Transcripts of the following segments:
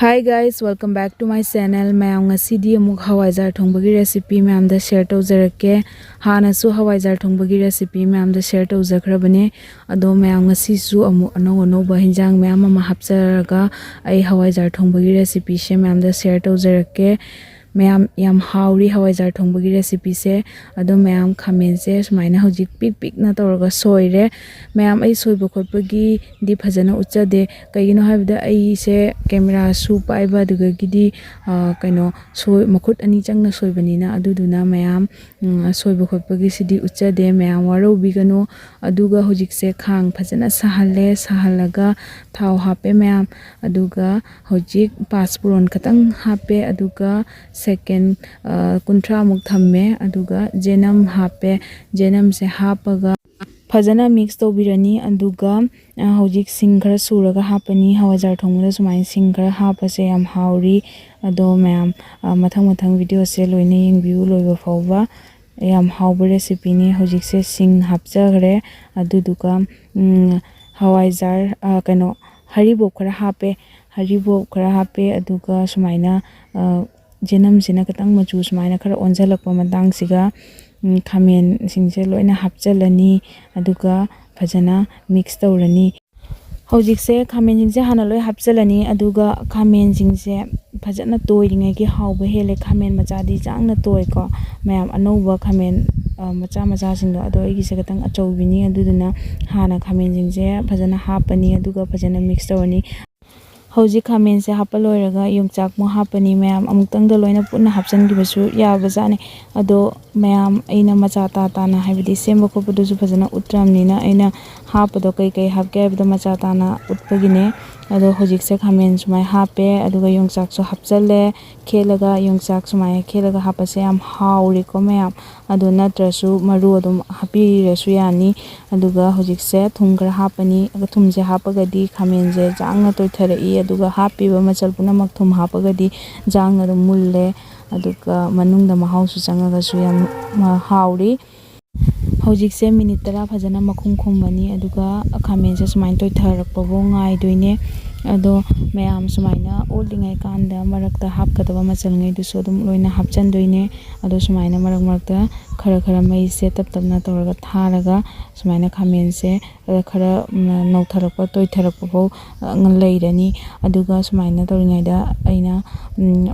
Hi guys, welcome back to my channel. Mayam ngasidi amuk Hawaijar thongbagi recipe mayam da share tawjarake. Hana su Hawaijar thongbagi recipe mayam da share tawjakrabane. Ado mayam ngasi su amuk ano ba hinjang mayam ama hapjaraga ai Hawaijar thongbagi recipe she mayam da share tawjarake. Mayam yam hauri Hawaijar thongbagi recipe se ado mayam khamen se sumaina hojik pik na tawraga soire mayam ai soiba khotpagi di phajana uchade kaigino habda ai se camera su paiba duga gidi kaino soi makhut ani changna soibanina aduduna mayam soiba khotpagi sidi uchade mayam waro bigano aduga hojik se khang phajana sahalaga thau hape mayam aduga hojik paspuron katang hape aduga second kuntra muk thamme aduga jenam hape jenam se hapaga fajana mix to birani aduga hojik sing khara suraga hapani Hawaijar thongmada sumai sing khara hapase yam hauri ado mayam mathang video se loina yengbiu loiba fawba yam hauba recipe ni hojik se sing hapjagre aduduga Hawaijar kano haribop khara hape aduga sumaina jenam sina katang machu sumaina khara onjalakpa matang siga khamen singse loina hapjalani aduga phajana mix tawrani hojik se khamen singse hana loi hapjalani aduga khamen singse phajana toiringai gi hauba hele khamen machadi jangna toy ko mayam anouba khamen macha singdo ado igi se katang achowbini aduduna hana khamen singse phajana hapani aduga phajana mix tawani hojik khamen se hapaloiraga yongchak mo hapani mayam amutang da loina punna hapsan gibasu yabajane ado mayam aina macha ta na habidi semba khopodu su phajana utramnina aina hapado kai hapke habida macha ta na utpagine ado hojik se khamen sumai hape aduga yongchak so hapjalle khelaga yongchak sumai khelaga hapase am hauri ko mayam ado natrasu maru adum hapi resu yani aduga hojik se thumgra hapani aga thumje hapagadi khamen je jangna toitharai aduga hapi ba machal puna mak thum hapagadi jangna dum mulle aduga manungda mahau su changaga su yam hauri hojik se minute tara phajana makhum khumani aduga khamen se sumain toitharakpa bo ngai doine ado mayam sumaina oldingai kanda marakta hapkadaba machal ngai du so dum loina hapchan doine ado sumaina marakta khara mai se tapna tawraga tharaga sumaina khamen se khara nautharakpa toitharakpa bo leirani aduga sumaina tawringai da aina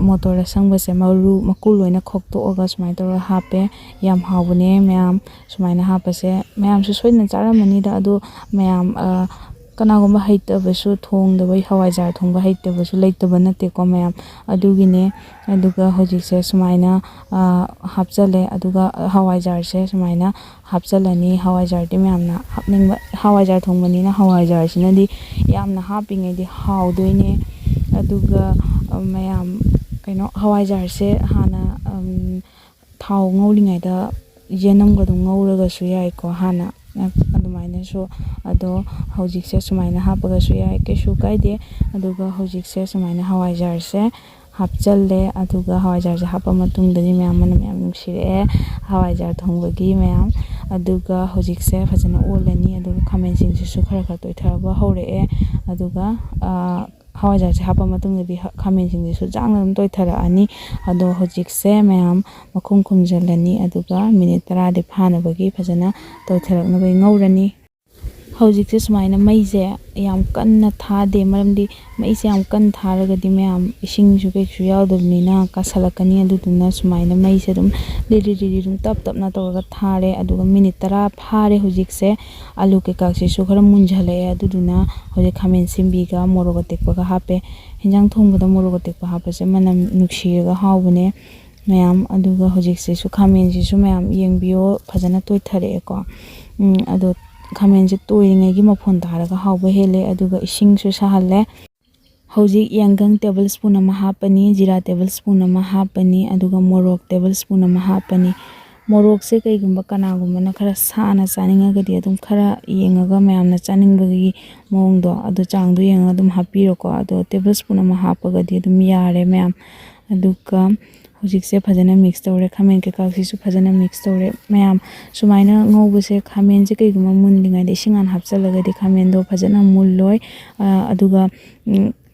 motor sangba se maru makul loina khoktoga sumaina tawra hape yam hawbune mayam sumaina hapase mayam su soina charamani da ado mayam kanagomba haitabasu thongdabai Hawaijar thongba haitabasu leitaba nate ko mayam adugine aduga hojik se sumaina hapjale aduga Hawaijar se sumaina hapjalani Hawaijar di mayamna hapningba Hawaijar thongbani na Hawaijar sinadi yamna hapingai di haudoine aduga mayam kaino Hawaijar se hana thau ngaulingai da yenamga dum ngauraga su yai ko hana adumaina so ado hojik se sumaina hapaga su yai kesu kaide aduga hojik se sumaina Hawaijar se hapjalle aduga Hawaijar se hapa matung dani mayam nungsire Hawaijar thongbagi mayam aduga hojik se phajana olani aduga khamen sing su khara toitharaba hore aduga Hawaijar se hapa matung dadi khamen sing su jangna dum toithara ani ado hojik se mayam makhum khumjalani aduga minute 10 de phanabagi phajana toitharaknabai ngaurani hojik se sumaina maise yam kanna thade maramdi maise yam kan tharagadi mayam ising su ke su yaudabnina kasalakani aduduna sumaina maise dum liri dum tap na tawga thare aduga minute 10 phare hojik se alu ke kakse su khara munjhale aduduna hojik khamen simbiga moroga tekpaga hape hinjang thongbada moroga tekpa hapase manam nuksiraga haubune mayam aduga hojik se su khamen se su mayam yengbiyo phajana toithare ko ado khamen se toiringai gi maphon taraga hauba hele aduga ising su sahalle hojik yangang tablespoon ama hapani jira tablespoon ama hapani aduga morok tablespoon ama hapani morok se kaigumba kanagumba na khara sana chaningagadi adum khara yengaga mayamna chaningbagi mongdo adu changdu yenga adum hapiro ko ado tablespoon ama hapagadi adum yare mayam aduga hojik se phajana mix tawre khamen ke kaksi su phajana mix tawre mayam sumaina ngauba se khamen je kaiguma munlingai de singan hapchalaga de khamen do phajana mulloi aduga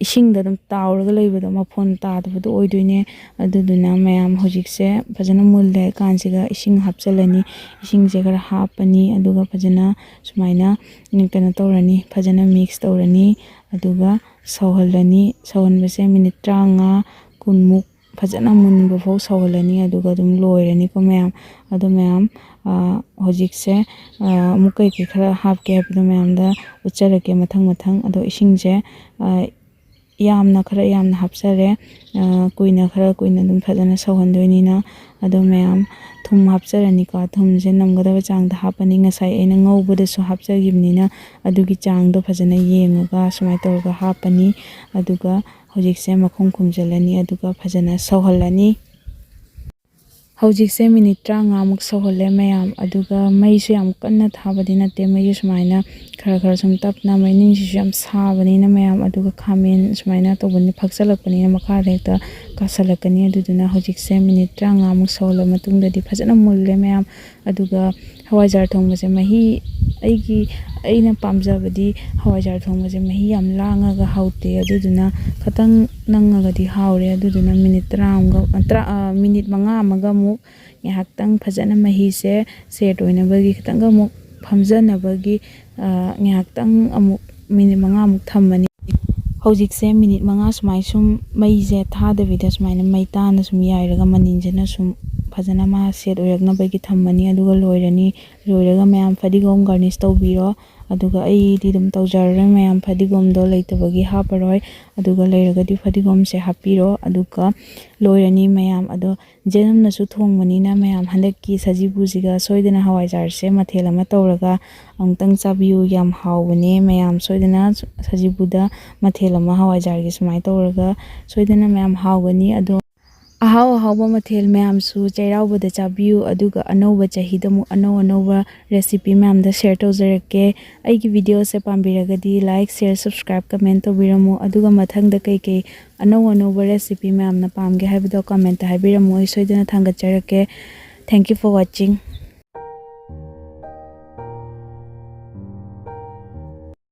ꯏꯁꯤꯡꯗ ꯑꯗꯨꯝ ꯇꯥꯎꯔꯒ ꯂꯩꯕꯗꯣ ꯃꯐꯣꯟ ꯇꯥꯗꯕꯗꯣ ꯑꯣꯏꯗꯣꯏꯅꯦ ꯑꯗꯨꯗꯨꯅ ꯃꯌꯥꯝ ꯍꯧꯖꯤꯛꯁꯦ ꯐꯖꯅ ꯃꯨꯜꯂꯦ ꯀꯥꯟꯁꯤꯒ ꯏꯁꯤꯡ ꯍꯥꯞꯆꯤꯜꯂꯅꯤ ꯏꯁꯤꯡꯁꯦ ꯈꯔ ꯍꯥꯞꯄꯅꯤ ꯑꯗꯨꯒ ꯐꯖꯅ ꯁꯨꯃꯥꯏꯅ ꯀꯩꯅꯣ ꯇꯧꯔꯅꯤ ꯐꯖꯅ ꯃꯤꯛꯁ ꯇꯧꯔꯅꯤ ꯑꯗꯨꯒ ꯁꯧꯍꯜꯂꯅꯤ ꯁꯧꯍꯟꯕꯁꯦ ꯃꯤꯅꯤꯠ 30 ꯀꯨꯟꯃꯨꯛ ꯐꯖꯅ ꯃꯨꯟꯕ ꯐꯥꯎ ꯁꯧꯍꯜꯂꯅꯤ ꯑꯗꯨꯒ ꯑꯗꯨꯝ ꯂꯣꯏꯔꯅꯤꯀꯣ ꯃꯌꯥꯝ ꯑꯗꯣ ꯃꯌꯥꯝ ꯍꯧꯖꯤꯛꯁꯦ ꯑꯃꯨꯛ ꯀꯩꯀꯩ ꯈꯔ ꯍꯥꯞꯀꯦ ꯍꯥꯏꯕꯗꯣ ꯃꯌꯥꯝꯗ ꯎꯠꯆꯔꯛꯀꯦ ꯃꯊꯪ ꯑꯗꯣ ꯏꯁꯤꯡꯁꯦ ꯈꯔ ꯌꯥꯝꯅ ꯍꯥꯞꯆꯔꯦ ꯈꯔ ꯀꯨꯏꯅ ꯑꯗꯨꯝ ꯐꯖꯅ ꯁꯧꯍꯟꯗꯣꯏꯅꯤꯅ ꯑꯗꯣ ꯃꯌꯥꯝ ꯊꯨꯝ ꯍꯥꯞꯆꯔꯅꯤꯀꯣ ꯊꯨꯝꯁꯦ ꯅꯝꯒꯗꯕ ꯆꯥꯡꯗ ꯍꯥꯞꯄꯅꯤ ꯉꯁꯥꯏ ꯑꯩꯅ ꯉꯧꯕꯗꯁꯨ ꯍꯥꯞꯆꯈꯤꯕꯅꯤꯅ ꯑꯗꯨꯒꯤ ꯆꯥꯡꯗꯣ ꯐꯖꯅ ꯌꯦꯡꯉꯒ ꯁꯨꯃꯥꯏꯅ ꯇꯧꯔꯒ ꯍꯥꯞꯄꯅꯤ ꯑꯗꯨꯒ ꯍꯧꯖꯤꯛꯁꯦ ꯃꯈꯨꯝ ꯈꯨꯝꯖꯤꯜꯂꯅꯤ ꯑꯗꯨꯒ ꯐꯖꯅ ꯁꯧꯍꯜꯂꯅꯤ ꯍꯧꯖꯤꯛꯁꯦ ꯃꯤꯅꯤꯠ 30ꯃꯨꯛ ꯁꯧꯍꯜꯂꯦ ꯃꯌꯥꯝ ꯑꯗꯨꯒ ꯃꯩꯁꯨ ꯌꯥꯝ ꯀꯟꯅ ꯊꯥꯕꯗꯤ ꯅꯠꯇꯦ ꯃꯩꯁꯨ ꯁꯨꯃꯥꯏꯅ ꯈꯔ ꯁꯨꯝ ꯇꯞꯅ ꯃꯩꯅꯤꯡꯁꯤꯁꯨ ꯌꯥꯝ ꯁꯥꯕꯅꯤꯅ ꯃꯌꯥꯝ ꯑꯗꯨꯒ ꯈꯥꯃꯦꯟ ꯁꯨꯃꯥꯏꯅ ꯇꯧꯕꯅꯤ ꯐꯛꯆꯜꯂꯛꯄꯅꯤꯅ ꯃꯈꯥꯗ ꯍꯦꯛꯇ ꯀꯥꯁꯜꯂꯛꯀꯅꯤ ꯑꯗꯨꯗꯨꯅ ꯍꯧꯖꯤꯛꯁꯦ ꯃꯤꯅꯤꯠ 30ꯃꯨꯛ ꯁꯧꯍꯜꯂ ꯃꯇꯨꯡꯗꯗꯤ ꯐꯖꯅ ꯃꯨꯜꯂꯦ ꯃꯌꯥꯝ ꯑꯗꯨꯒ ꯍꯋꯥꯏꯖꯥꯔ ꯊꯣꯡꯕꯁꯦ ꯑꯩꯅ ꯄꯥꯝꯖꯕꯗꯤ ꯍꯋꯥꯏꯖꯥꯔ ꯊꯣꯡꯕꯁꯦ ꯃꯍꯤ ꯌꯥꯝ ꯂꯥꯡꯉꯒ ꯍꯥꯎꯇꯦ ꯑꯗꯨꯗꯨꯅ ꯈꯤꯇꯪ ꯅꯪꯉꯒꯗꯤ ꯍꯥꯎꯔꯦ ꯑꯗꯨꯗꯨꯅ ꯃꯤꯅꯤꯠ 5 ꯑꯃꯒ ꯑꯃꯨꯛ ꯉꯥꯏꯍꯥꯛꯇꯪ ꯐꯖꯅ ꯃꯍꯤꯁꯦ ꯁꯦꯠ ꯑꯣꯏꯅꯕꯒꯤ ꯈꯤꯇꯪꯒ ꯑꯃꯨꯛ ꯐꯝꯖꯅꯕꯒꯤ ꯉꯥꯏꯍꯥꯛꯇꯪ ꯑꯃꯨꯛ ꯃꯤꯅꯤꯠ 5ꯃꯨꯛ ꯊꯝꯃꯅꯤ ꯍꯧꯖꯤꯛꯁꯦ ꯃꯤꯅꯤꯠ 5 ꯁꯨꯃꯥꯏ ꯁꯨꯝ ꯃꯩꯁꯦ ꯊꯥꯗꯕꯤꯗ ꯁꯨꯃꯥꯏꯅ ꯃꯩ ꯇꯥꯅ ꯁꯨꯝ ꯌꯥꯏꯔꯒ ꯃꯅꯤꯟꯁꯤꯅ ꯁꯨꯝ ꯐꯖꯅ ꯁꯦꯠ ꯑꯣꯏꯔꯛꯅꯕꯒꯤ ꯊꯝꯃꯅꯤ ꯑꯗꯨꯒ ꯂꯣꯏꯔꯒ ꯃꯌꯥꯝ ꯐꯗꯤꯒꯣꯝ ꯒꯥꯔꯅꯤꯁ ꯇꯧꯕꯤꯔꯣ ꯑꯗꯨꯒ ꯑꯩꯗꯤ ꯑꯗꯨꯝ ꯇꯧꯖꯔꯔꯣꯏ ꯃꯌꯥꯝ ꯐꯗꯤꯒꯣꯝꯗꯣ ꯂꯩꯇꯕꯒꯤ ꯍꯥꯞꯄꯔꯣꯏ ꯑꯗꯨꯒ ꯂꯩꯔꯒꯗꯤ ꯐꯗꯤꯒꯣꯝꯁꯦ ꯍꯥꯞꯄꯤꯔꯣ ꯑꯗꯨꯒ ꯂꯣꯏꯔꯅꯤ ꯃꯌꯥꯝ ꯑꯗꯣ ꯖꯦꯅꯝꯅꯁꯨ ꯊꯣꯡꯕꯅꯤꯅ ꯃꯌꯥꯝ ꯍꯟꯗꯛꯀꯤ ꯁꯖꯤꯕꯨꯁꯤꯒ ꯁꯣꯏꯗꯅ ꯍꯋꯥꯏꯖꯥꯔꯁꯦ ꯃꯊꯦꯜ ꯑꯃ ꯇꯧꯔꯒ ꯑꯃꯨꯛꯇꯪ ꯆꯥꯕꯤꯌꯨ ꯌꯥꯝ ꯍꯥꯎꯕꯅꯦ ꯃꯌꯥꯝ ꯁꯣꯏꯗꯅ ꯁꯖꯤꯕꯨꯗ ꯃꯊꯦꯜ ꯑꯃ ꯍꯋꯥꯏꯖꯥꯔꯒꯤ ꯁꯨꯃꯥꯏꯅ ꯇꯧꯔꯒ ꯁꯣꯏꯗꯅ ꯃꯌꯥꯝ ꯍꯥꯎꯒꯅꯤ ꯑꯗꯣ ꯑꯍꯥꯎꯕ ꯃꯊꯦꯜ ꯃꯌꯥꯝꯁꯨ ꯆꯩꯔꯥꯎꯕꯗ ꯆꯥꯕꯤꯌꯨ ꯑꯗꯨꯒ ꯑꯅꯧꯕ ꯆꯍꯤꯗ ꯑꯃꯨꯛ ꯑꯅꯧꯕ ꯔꯦꯁꯤꯄꯤ ꯃꯌꯥꯝꯗ ꯁꯦꯌꯔ ꯇꯧꯖꯔꯛꯀꯦ ꯑꯩꯒꯤ ꯚꯤꯗꯤꯑꯣꯁꯦ ꯄꯥꯝꯕꯤꯔꯒꯗꯤ ꯂꯥꯏꯛ ꯁꯦꯌꯔ ꯁꯕꯁꯀ꯭ꯔꯥꯏꯕ ꯀꯃꯦꯟ ꯇꯧꯕꯤꯔꯝꯃꯨ ꯑꯗꯨꯒ ꯃꯊꯪꯗ ꯀꯩꯀꯩ ꯑꯅꯧꯕ ꯔꯦꯁꯤꯄꯤ ꯃꯌꯥꯝꯅ ꯄꯥꯝꯒꯦ ꯍꯥꯏꯕꯗꯣ ꯀꯃꯦꯟꯇ ꯍꯥꯏꯕꯤꯔꯝꯃꯨ ꯑꯩ ꯁꯣꯏꯗꯅ ꯊꯥꯡꯒꯠꯆꯔꯛꯀꯦ ꯊꯦꯡꯛ ꯌꯨ ꯐꯣꯔ ꯋꯥꯆꯤꯡ